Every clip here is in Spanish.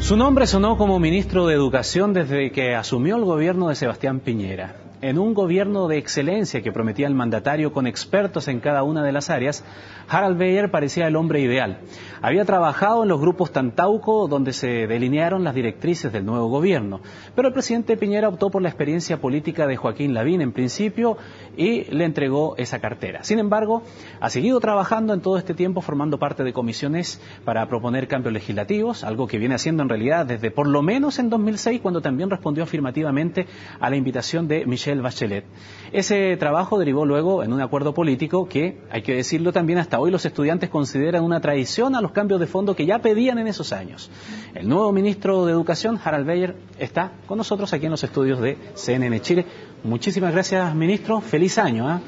Su nombre sonó como ministro de Educación desde que asumió el gobierno de Sebastián Piñera. En un gobierno de excelencia que prometía el mandatario con expertos en cada una de las áreas, Harald Beyer parecía el hombre ideal. Había trabajado en los grupos Tantauco, donde se delinearon las directrices del nuevo gobierno. Pero el presidente Piñera optó por la experiencia política de Joaquín Lavín en principio y le entregó esa cartera. Sin embargo, ha seguido trabajando en todo este tiempo formando parte de comisiones para proponer cambios legislativos, algo que viene haciendo en realidad desde por lo menos en 2006, cuando también respondió afirmativamente a la invitación de Michelle Bachelet. Ese trabajo derivó luego en un acuerdo político que, hay que decirlo también, hasta hoy los estudiantes consideran una traición a los cambios de fondo que ya pedían en esos años. El nuevo ministro de Educación, Harald Beyer, está con nosotros aquí en los estudios de CNN Chile. Muchísimas gracias, ministro. Feliz año, ¿eh?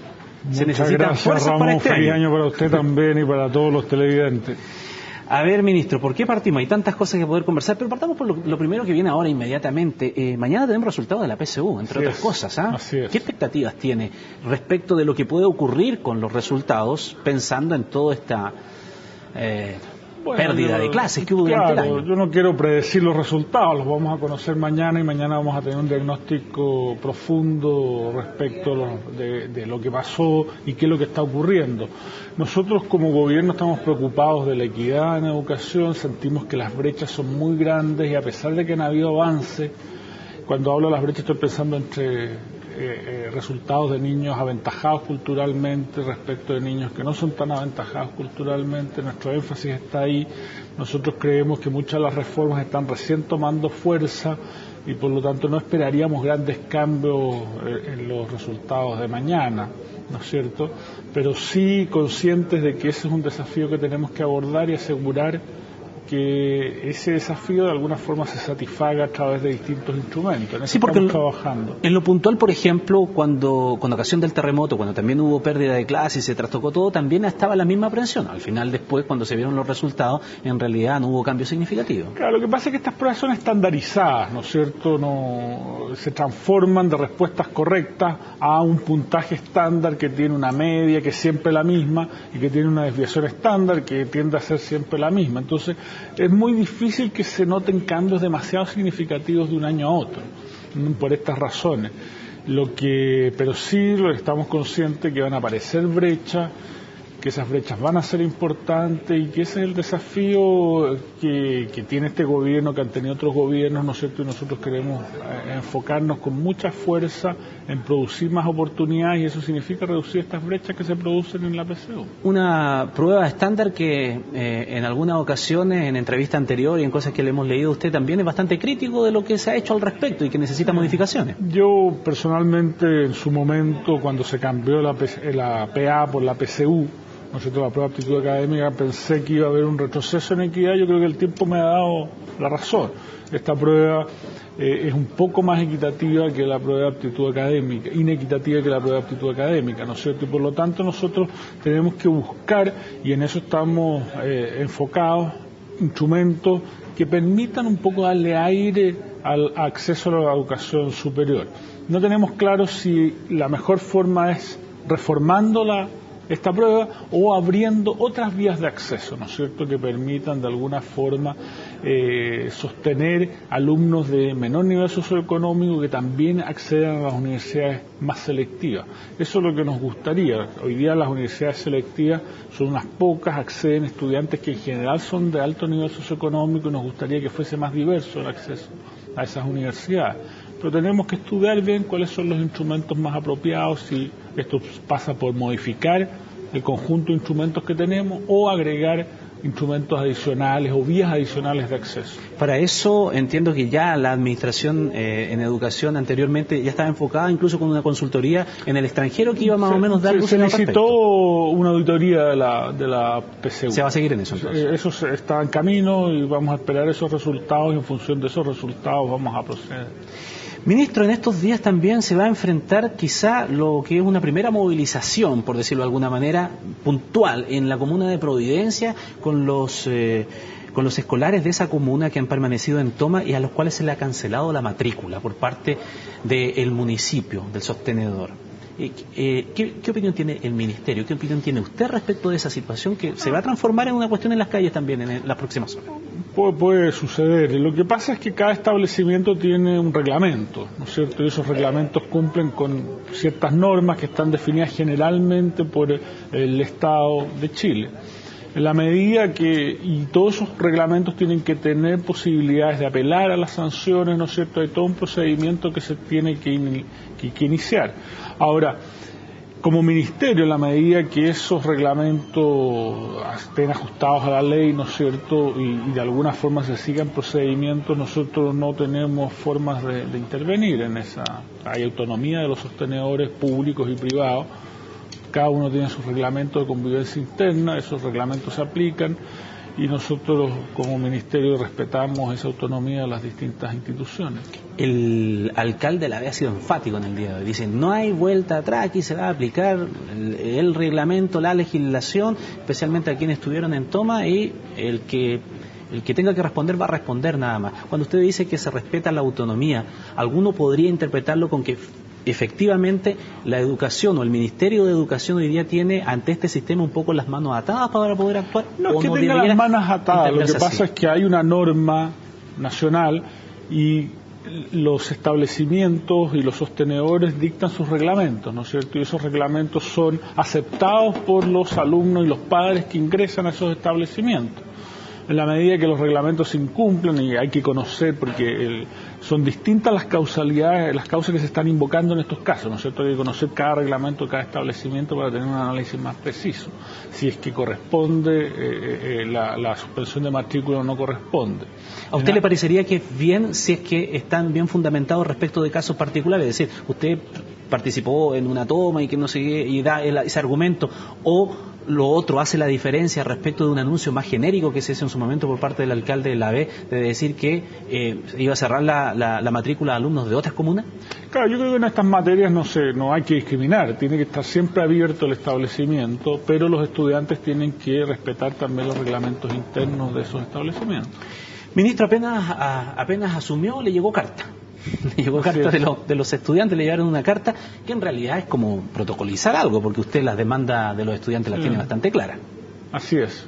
Se necesita fuerza para este año. Feliz año para usted también y para todos los televidentes. A ver, ministro, ¿por qué partimos? Hay tantas cosas que poder conversar, pero partamos por lo primero que viene ahora inmediatamente. Mañana tenemos resultados de la PSU, entre otras cosas. Así es. ¿Qué expectativas tiene respecto de lo que puede ocurrir con los resultados, pensando en toda esta pérdida de clases que hubo durante el año? Yo no quiero predecir los resultados, los vamos a conocer mañana y mañana vamos a tener un diagnóstico profundo respecto de lo que pasó y qué es lo que está ocurriendo. Nosotros como gobierno estamos preocupados de la equidad en educación, sentimos que las brechas son muy grandes y a pesar de que han habido avances, cuando hablo de las brechas estoy pensando entre resultados de niños aventajados culturalmente respecto de niños que no son tan aventajados culturalmente. Nuestro énfasis está ahí. Nosotros creemos que muchas de las reformas están recién tomando fuerza y por lo tanto no esperaríamos grandes cambios en los resultados de mañana, ¿no es cierto? Pero sí conscientes de que ese es un desafío que tenemos que abordar y asegurar que ese desafío de alguna forma se satisfaga a través de distintos instrumentos. En eso estamos trabajando. En lo puntual, por ejemplo, con ocasión del terremoto, cuando también hubo pérdida de clases y se trastocó todo, también estaba la misma aprensión. Al final, después, cuando se vieron los resultados, en realidad no hubo cambio significativo. Claro, lo que pasa es que estas pruebas son estandarizadas, ¿no es cierto? No se transforman de respuestas correctas a un puntaje estándar que tiene una media que es siempre la misma y que tiene una desviación estándar que tiende a ser siempre la misma. Entonces, es muy difícil que se noten cambios demasiado significativos de un año a otro, por estas razones. Pero sí estamos conscientes que van a aparecer brechas, que esas brechas van a ser importantes y que ese es el desafío que tiene este gobierno, que han tenido otros gobiernos, ¿no es cierto? Y nosotros queremos enfocarnos con mucha fuerza en producir más oportunidades y eso significa reducir estas brechas que se producen en la PSU. Una prueba estándar que en algunas ocasiones, en entrevista anterior y en cosas que le hemos leído a usted, también es bastante crítico de lo que se ha hecho al respecto y que necesita modificaciones. Yo personalmente en su momento, cuando se cambió la PA por la PSU, ¿no es cierto?, la prueba de aptitud académica, pensé que iba a haber un retroceso en equidad. Yo creo que el tiempo me ha dado la razón. Esta prueba es un poco más equitativa que la prueba de aptitud académica, inequitativa que la prueba de aptitud académica, ¿no es cierto? Y por lo tanto nosotros tenemos que buscar, y en eso estamos enfocados, instrumentos que permitan un poco darle aire al acceso a la educación superior. No tenemos claro si la mejor forma es reformándola esta prueba o abriendo otras vías de acceso, ¿no es cierto?, que permitan de alguna forma sostener alumnos de menor nivel socioeconómico que también accedan a las universidades más selectivas. Eso es lo que nos gustaría. Hoy día las universidades selectivas son unas pocas, acceden estudiantes que en general son de alto nivel socioeconómico y nos gustaría que fuese más diverso el acceso a esas universidades. Pero tenemos que estudiar bien cuáles son los instrumentos más apropiados, si esto pasa por modificar el conjunto de instrumentos que tenemos o agregar instrumentos adicionales o vías adicionales de acceso. Para eso entiendo que ya la administración en educación anteriormente ya estaba enfocada incluso con una consultoría en el extranjero que iba más o menos a dar se necesitó una auditoría de la PSU. ¿Se va a seguir en eso entonces? Eso está en camino y vamos a esperar esos resultados y en función de esos resultados vamos a proceder. Ministro, en estos días también se va a enfrentar quizá lo que es una primera movilización, por decirlo de alguna manera, puntual en la comuna de Providencia con los escolares de esa comuna que han permanecido en toma y a los cuales se le ha cancelado la matrícula por parte del municipio, del sostenedor. ¿Qué opinión tiene el Ministerio? ¿Qué opinión tiene usted respecto de esa situación que se va a transformar en una cuestión en las calles también en las próximas horas? Puede suceder. Lo que pasa es que cada establecimiento tiene un reglamento, ¿no es cierto? Y esos reglamentos cumplen con ciertas normas que están definidas generalmente por el Estado de Chile. En la medida y todos esos reglamentos tienen que tener posibilidades de apelar a las sanciones, ¿no es cierto? Hay todo un procedimiento que se tiene que iniciar. Ahora, como ministerio, en la medida que esos reglamentos estén ajustados a la ley, ¿no es cierto?, y de alguna forma se sigan procedimientos, nosotros no tenemos formas de intervenir en esa. Hay autonomía de los sostenedores públicos y privados, cada uno tiene su reglamento de convivencia interna, esos reglamentos se aplican y nosotros como ministerio respetamos esa autonomía de las distintas instituciones. El alcalde de la AVE ha sido enfático en el día de hoy. Dice, no hay vuelta atrás, aquí se va a aplicar el reglamento, la legislación, especialmente a quienes estuvieron en toma, y el que tenga que responder va a responder nada más. Cuando usted dice que se respeta la autonomía, ¿alguno podría interpretarlo con que efectivamente la educación o el Ministerio de Educación hoy día tiene ante este sistema un poco las manos atadas para poder actuar? No es que tenga las manos atadas, lo que pasa es que hay una norma nacional y los establecimientos y los sostenedores dictan sus reglamentos, ¿no es cierto? Y esos reglamentos son aceptados por los alumnos y los padres que ingresan a esos establecimientos. En la medida que los reglamentos se incumplen, y hay que conocer, porque son distintas las causalidades, las causas que se están invocando en estos casos, ¿no es cierto? Hay que conocer cada reglamento, cada establecimiento para tener un análisis más preciso. Si es que corresponde la suspensión de matrícula o no corresponde. ¿A usted le parecería que es bien si es que están bien fundamentados respecto de casos particulares? Es decir, usted participó en una toma y que no sé qué, y da ese argumento, o lo otro hace la diferencia respecto de un anuncio más genérico que se hizo en su momento por parte del alcalde de la AVE de decir que iba a cerrar la matrícula de alumnos de otras comunas? Claro, yo creo que en estas materias no hay que discriminar, tiene que estar siempre abierto el establecimiento, pero los estudiantes tienen que respetar también los reglamentos internos de esos establecimientos. Ministro, apenas asumió, le llegó carta. Le llegó carta de los estudiantes, le llevaron una carta que en realidad es como protocolizar algo, porque usted las demandas de los estudiantes las tiene bastante claras. Así es.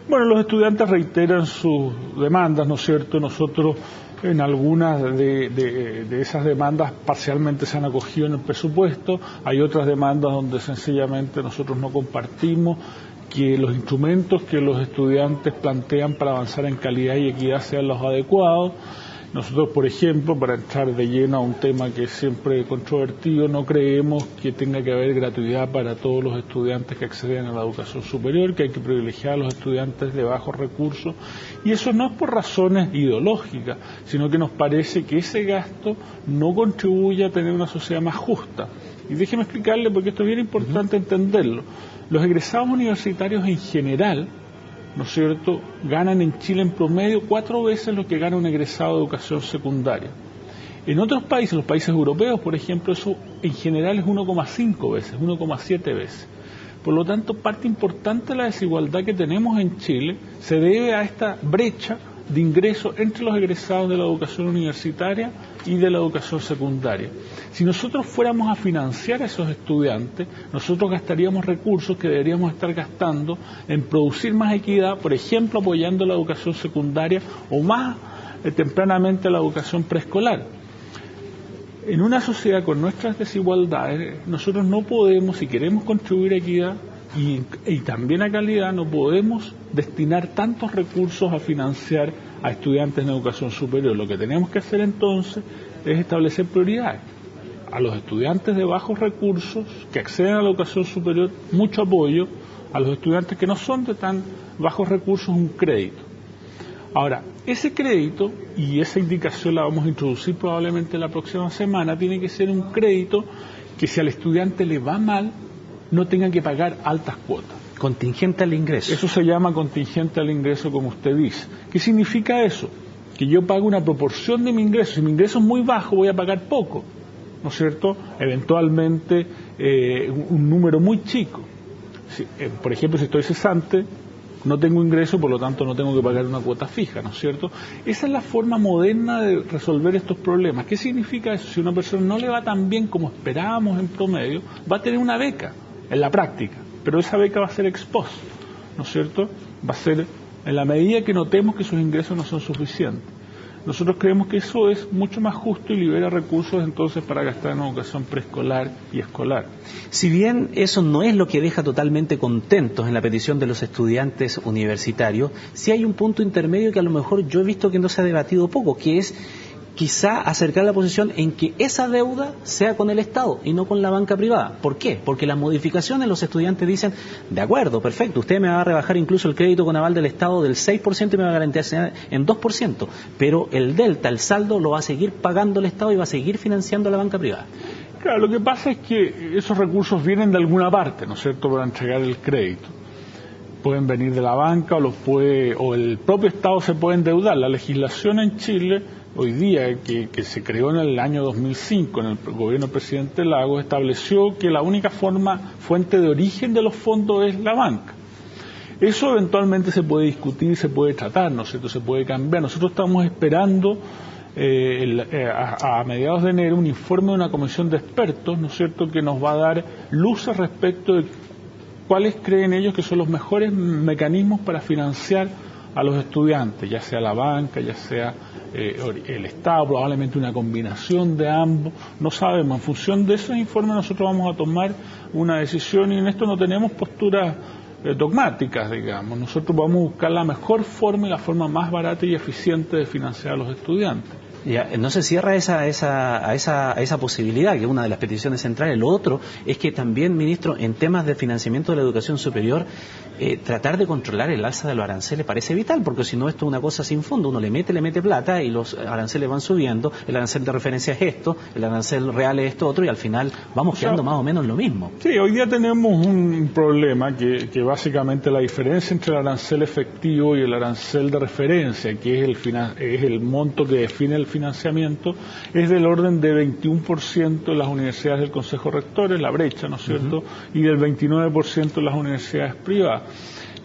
Bueno, los estudiantes reiteran sus demandas, ¿no es cierto? Nosotros en algunas de esas demandas parcialmente se han acogido en el presupuesto, hay otras demandas donde sencillamente nosotros no compartimos que los instrumentos que los estudiantes plantean para avanzar en calidad y equidad sean los adecuados. Nosotros, por ejemplo, para entrar de lleno a un tema que es siempre controvertido, no creemos que tenga que haber gratuidad para todos los estudiantes que acceden a la educación superior, que hay que privilegiar a los estudiantes de bajos recursos, y eso no es por razones ideológicas, sino que nos parece que ese gasto no contribuye a tener una sociedad más justa. Y déjeme explicarle, porque esto es bien importante entenderlo. Los egresados universitarios en general, ¿no es cierto?, ganan en Chile en promedio 4 veces lo que gana un egresado de educación secundaria. En otros países, los países europeos, por ejemplo, eso en general es 1,5 veces, 1,7 veces. Por lo tanto, parte importante de la desigualdad que tenemos en Chile se debe a esta brecha de ingreso entre los egresados de la educación universitaria y de la educación secundaria. Si nosotros fuéramos a financiar a esos estudiantes, nosotros gastaríamos recursos que deberíamos estar gastando en producir más equidad, por ejemplo, apoyando la educación secundaria o más tempranamente la educación preescolar. En una sociedad con nuestras desigualdades, nosotros no podemos, si queremos contribuir a equidad y también a calidad, no podemos destinar tantos recursos a financiar a estudiantes en educación superior. Lo que tenemos que hacer entonces es establecer prioridades. A los estudiantes de bajos recursos que acceden a la educación superior, mucho apoyo; a los estudiantes que no son de tan bajos recursos, un crédito. Ahora, ese crédito, y esa indicación la vamos a introducir probablemente la próxima semana, tiene que ser un crédito que si al estudiante le va mal, no tengan que pagar altas cuotas. Contingente al ingreso. Eso se llama contingente al ingreso, como usted dice. ¿Qué significa eso? Que yo pago una proporción de mi ingreso. Si mi ingreso es muy bajo, voy a pagar poco, ¿no es cierto? Eventualmente un número muy chico. Por ejemplo, si estoy cesante, no tengo ingreso, por lo tanto no tengo que pagar una cuota fija, ¿no es cierto? Esa es la forma moderna de resolver estos problemas. ¿Qué significa eso? Si a una persona no le va tan bien como esperábamos en promedio, va a tener una beca en la práctica, pero esa beca va a ser ex post, ¿no es cierto? Va a ser en la medida que notemos que sus ingresos no son suficientes. Nosotros creemos que eso es mucho más justo y libera recursos entonces para gastar en educación preescolar y escolar. Si bien eso no es lo que deja totalmente contentos en la petición de los estudiantes universitarios, sí hay un punto intermedio que a lo mejor yo he visto que no se ha debatido poco, que es quizá acercar la posición en que esa deuda sea con el Estado y no con la banca privada. ¿Por qué? Porque las modificaciones los estudiantes dicen, de acuerdo, perfecto, usted me va a rebajar incluso el crédito con aval del Estado del 6% y me va a garantizar en 2%, pero el delta, el saldo, lo va a seguir pagando el Estado y va a seguir financiando la banca privada. Claro, lo que pasa es que esos recursos vienen de alguna parte, ¿no es cierto?, para entregar el crédito. Pueden venir de la banca o el propio Estado se puede endeudar. La legislación en Chile hoy día, que se creó en el año 2005 en el gobierno del presidente Lagos, estableció que la única fuente de origen de los fondos es la banca. Eso eventualmente se puede discutir, se puede tratar, ¿no es cierto?, se puede cambiar. Nosotros estamos esperando a mediados de enero un informe de una comisión de expertos, ¿no es cierto?, que nos va a dar luces respecto de cuáles creen ellos que son los mejores mecanismos para financiar a los estudiantes, ya sea la banca, ya sea el Estado, probablemente una combinación de ambos, no sabemos. En función de ese informe nosotros vamos a tomar una decisión y en esto no tenemos posturas dogmáticas, digamos. Nosotros vamos a buscar la mejor forma y la forma más barata y eficiente de financiar a los estudiantes. Ya, no se cierra a esa posibilidad, que es una de las peticiones centrales. Lo otro es que también, ministro, en temas de financiamiento de la educación superior, tratar de controlar el alza de los aranceles parece vital, porque si no esto es una cosa sin fondo, uno le mete plata y los aranceles van subiendo, el arancel de referencia es esto, el arancel real es esto otro y al final vamos quedando más o menos en lo mismo. Sí, hoy día tenemos un problema que básicamente la diferencia entre el arancel efectivo y el arancel de referencia, que es el monto que define el financiamiento, es del orden de 21% en las universidades del Consejo Rector, es la brecha, ¿no es cierto?, y del 29% en las universidades privadas.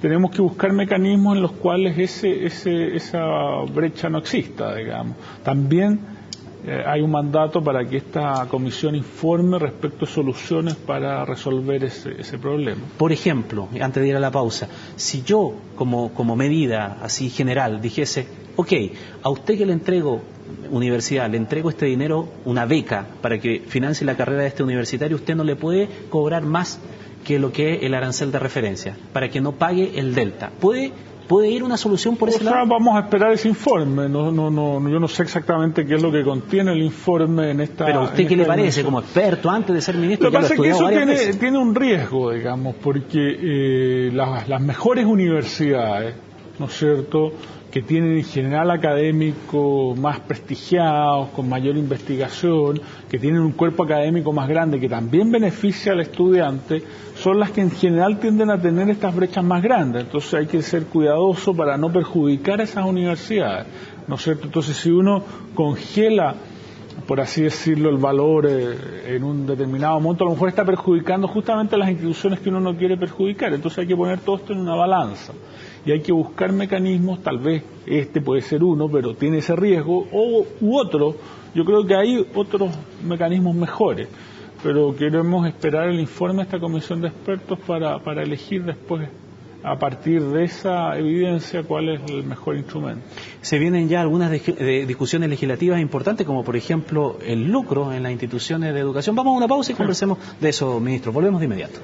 Tenemos que buscar mecanismos en los cuales esa brecha no exista, digamos. También hay un mandato para que esta comisión informe respecto a soluciones para resolver ese problema. Por ejemplo, antes de ir a la pausa, si yo como medida así general dijese, ok, a usted que le entrego universidad, le entrego este dinero, una beca para que financie la carrera de este universitario, usted no le puede cobrar más que lo que es el arancel de referencia, para que no pague el delta. ¿Puede ir una solución por ese lado? Vamos a esperar ese informe. Yo no sé exactamente qué es lo que contiene el informe en esta. Pero a usted, ¿qué le parece como experto antes de ser ministro? Lo que pasa es que eso tiene un riesgo, digamos, porque las mejores universidades, ¿no es cierto?, que tienen en general académicos más prestigiados, con mayor investigación, que tienen un cuerpo académico más grande, que también beneficia al estudiante, son las que en general tienden a tener estas brechas más grandes. Entonces hay que ser cuidadoso para no perjudicar a esas universidades, ¿no es cierto? Entonces si uno congela, por así decirlo, el valor en un determinado monto, a lo mejor está perjudicando justamente a las instituciones que uno no quiere perjudicar. Entonces hay que poner todo esto en una balanza y hay que buscar mecanismos, tal vez este puede ser uno, pero tiene ese riesgo, u otro. Yo creo que hay otros mecanismos mejores, pero queremos esperar el informe de esta comisión de expertos para elegir después, a partir de esa evidencia, cuál es el mejor instrumento. Se vienen ya algunas discusiones legislativas importantes, como por ejemplo el lucro en las instituciones de educación. Vamos a una pausa y conversemos de eso, ministro. Volvemos de inmediato.